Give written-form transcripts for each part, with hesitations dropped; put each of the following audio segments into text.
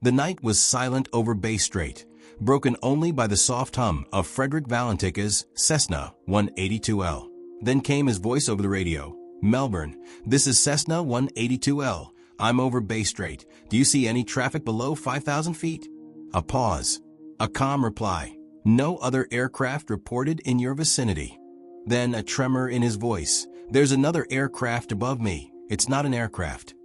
The night was silent over Bass Strait, broken only by the soft hum of Frederick Valentich's Cessna 182L. Then came his voice over the radio. "Melbourne, this is Cessna 182L. I'm over Bass Strait. Do you see any traffic below 5,000 feet? A pause. A calm reply. "No other aircraft reported in your vicinity." Then a tremor in his voice. "There's another aircraft above me. It's not an aircraft."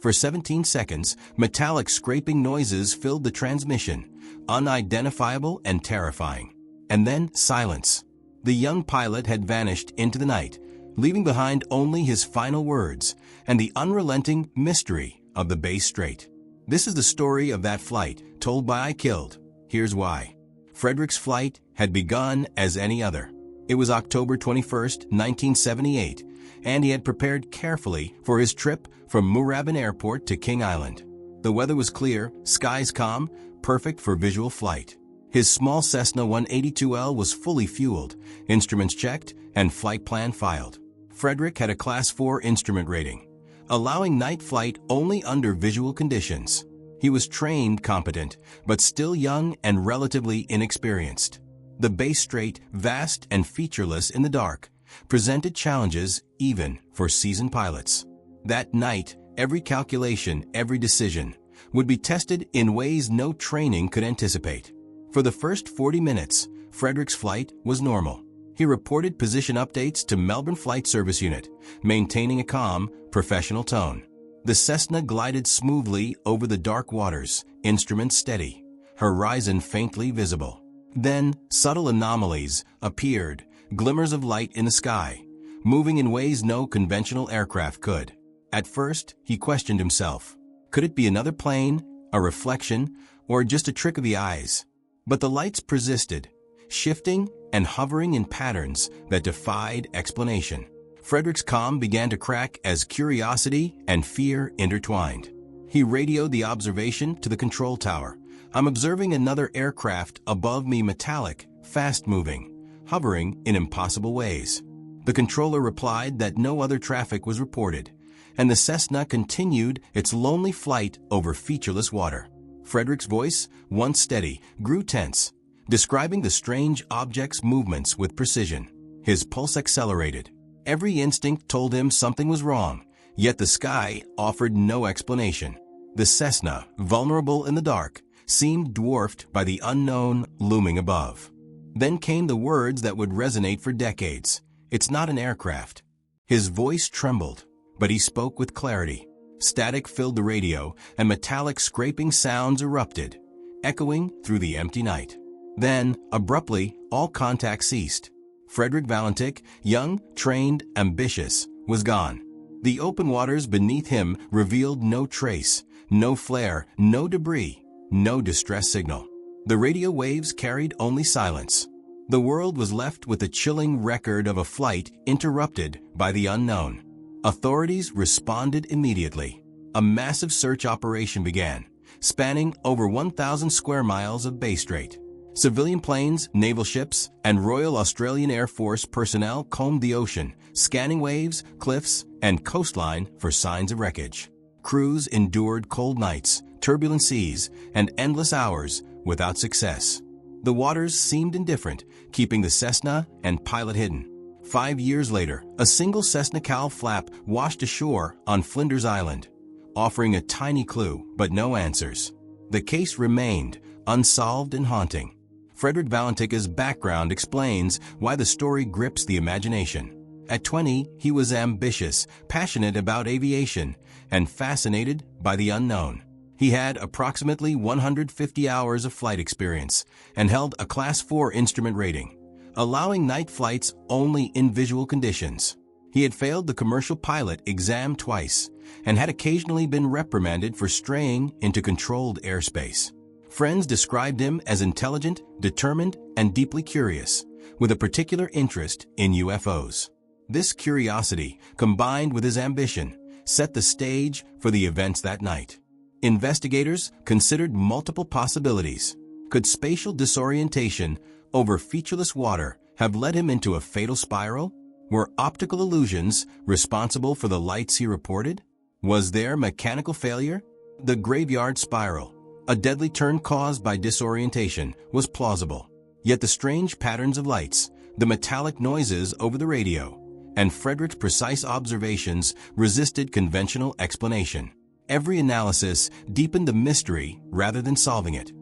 For 17 seconds, metallic scraping noises filled the transmission, unidentifiable and terrifying. And then silence. The young pilot had vanished into the night, leaving behind only his final words and the unrelenting mystery of the Bass Strait. This is the story of that flight, told by I Killed. Here's why. Frederick's flight had begun as any other. It was October 21st, 1978, and he had prepared carefully for his trip from Moorabbin Airport to King Island. The weather was clear, skies calm, perfect for visual flight. His small Cessna 182L was fully fueled, instruments checked, and flight plan filed. Frederick had a Class 4 instrument rating, allowing night flight only under visual conditions. He was trained competent, but still young and relatively inexperienced. The Bass Strait, vast and featureless in the dark, presented challenges even for seasoned pilots. That night, every calculation, every decision, would be tested in ways no training could anticipate. For the first 40 minutes, Frederick's flight was normal. He reported position updates to Melbourne Flight Service Unit, maintaining a calm, professional tone. The Cessna glided smoothly over the dark waters, instruments steady, horizon faintly visible. Then, subtle anomalies appeared, glimmers of light in the sky, moving in ways no conventional aircraft could. At first, he questioned himself. Could it be another plane, a reflection, or just a trick of the eyes? But the lights persisted, shifting and hovering in patterns that defied explanation. Frederick's calm began to crack as curiosity and fear intertwined. He radioed the observation to the control tower. "I'm observing another aircraft above me, metallic, fast-moving, hovering in impossible ways." The controller replied that no other traffic was reported, and the Cessna continued its lonely flight over featureless water. Frederick's voice, once steady, grew tense, describing the strange object's movements with precision. His pulse accelerated. Every instinct told him something was wrong, yet the sky offered no explanation. The Cessna, vulnerable in the dark, seemed dwarfed by the unknown looming above. Then came the words that would resonate for decades. "It's not an aircraft." His voice trembled, but he spoke with clarity. Static filled the radio, and metallic scraping sounds erupted, echoing through the empty night. Then, abruptly, all contact ceased. Frederick Valentich, young, trained, ambitious, was gone. The open waters beneath him revealed no trace, no flare, no debris, no distress signal. The radio waves carried only silence. The world was left with a chilling record of a flight interrupted by the unknown. Authorities responded immediately. A massive search operation began, spanning over 1,000 square miles of Bass Strait. Civilian planes, naval ships, and Royal Australian Air Force personnel combed the ocean, scanning waves, cliffs, and coastline for signs of wreckage. Crews endured cold nights, turbulent seas, and endless hours without success. The waters seemed indifferent, keeping the Cessna and pilot hidden. 5 years later, a single Cessna cowl flap washed ashore on Flinders Island, offering a tiny clue but no answers. The case remained unsolved and haunting. Frederick Valentich's background explains why the story grips the imagination. At 20, he was ambitious, passionate about aviation, and fascinated by the unknown. He had approximately 150 hours of flight experience and held a Class 4 instrument rating, allowing night flights only in visual conditions. He had failed the commercial pilot exam twice and had occasionally been reprimanded for straying into controlled airspace. Friends described him as intelligent, determined, and deeply curious, with a particular interest in UFOs. This curiosity, combined with his ambition, set the stage for the events that night. Investigators considered multiple possibilities. Could spatial disorientation over featureless water have led him into a fatal spiral? Were optical illusions responsible for the lights he reported? Was there mechanical failure? The graveyard spiral, A deadly turn caused by disorientation was plausible. Yet the strange patterns of lights, the metallic noises over the radio, and Frederick's precise observations resisted conventional explanation. Every analysis deepened the mystery rather than solving it.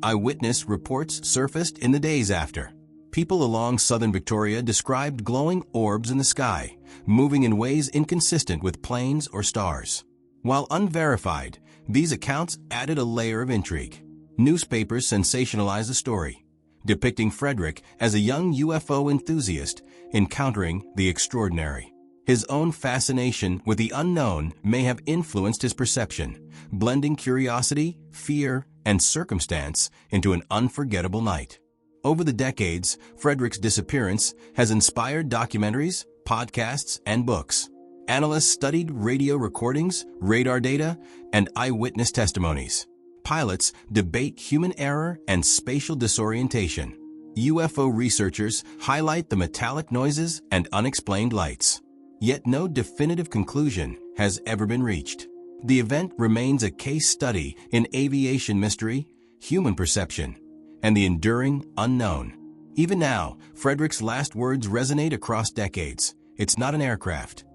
Eyewitness reports surfaced in the days after. People along southern Victoria described glowing orbs in the sky, moving in ways inconsistent with planes or stars. While unverified, these accounts added a layer of intrigue. Newspapers sensationalized the story, depicting Frederick as a young UFO enthusiast encountering the extraordinary. His own fascination with the unknown may have influenced his perception, blending curiosity, fear, and circumstance into an unforgettable night. Over the decades, Frederick's disappearance has inspired documentaries, podcasts, and books. Analysts studied radio recordings, radar data, and eyewitness testimonies. Pilots debate human error and spatial disorientation. UFO researchers highlight the metallic noises and unexplained lights. Yet no definitive conclusion has ever been reached. The event remains a case study in aviation mystery, human perception, and the enduring unknown. Even now, Frederick's last words resonate across decades. It's not an aircraft.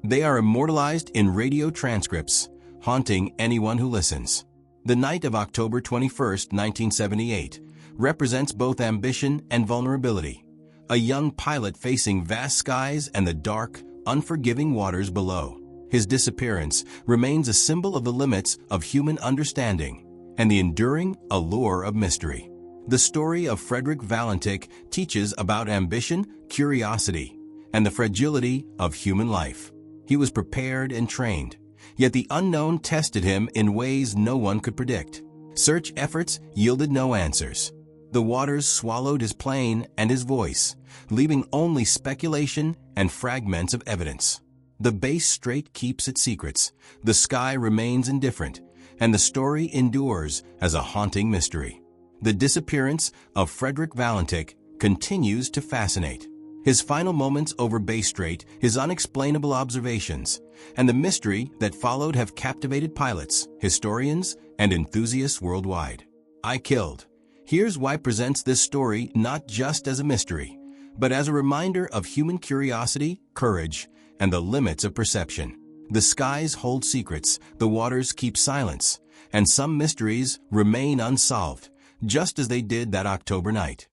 They are immortalized in radio transcripts, haunting anyone who listens. The night of October 21, 1978, represents both ambition and vulnerability. A young pilot facing vast skies and the dark, unforgiving waters below. His disappearance remains a symbol of the limits of human understanding and the enduring allure of mystery. The story of Frederick Valentich teaches about ambition, curiosity, and the fragility of human life. He was prepared and trained, yet the unknown tested him in ways no one could predict. Search efforts yielded no answers. The waters swallowed his plane and his voice, leaving only speculation and fragments of evidence. The Bass Strait keeps its secrets, the sky remains indifferent, and the story endures as a haunting mystery. The disappearance of Frederick Valentich continues to fascinate. His final moments over Bass Strait, his unexplainable observations, and the mystery that followed have captivated pilots, historians, and enthusiasts worldwide. I Killed. Here's Why presents this story not just as a mystery, but as a reminder of human curiosity, courage, and the limits of perception. The skies hold secrets, the waters keep silence, and some mysteries remain unsolved, just as they did that October night.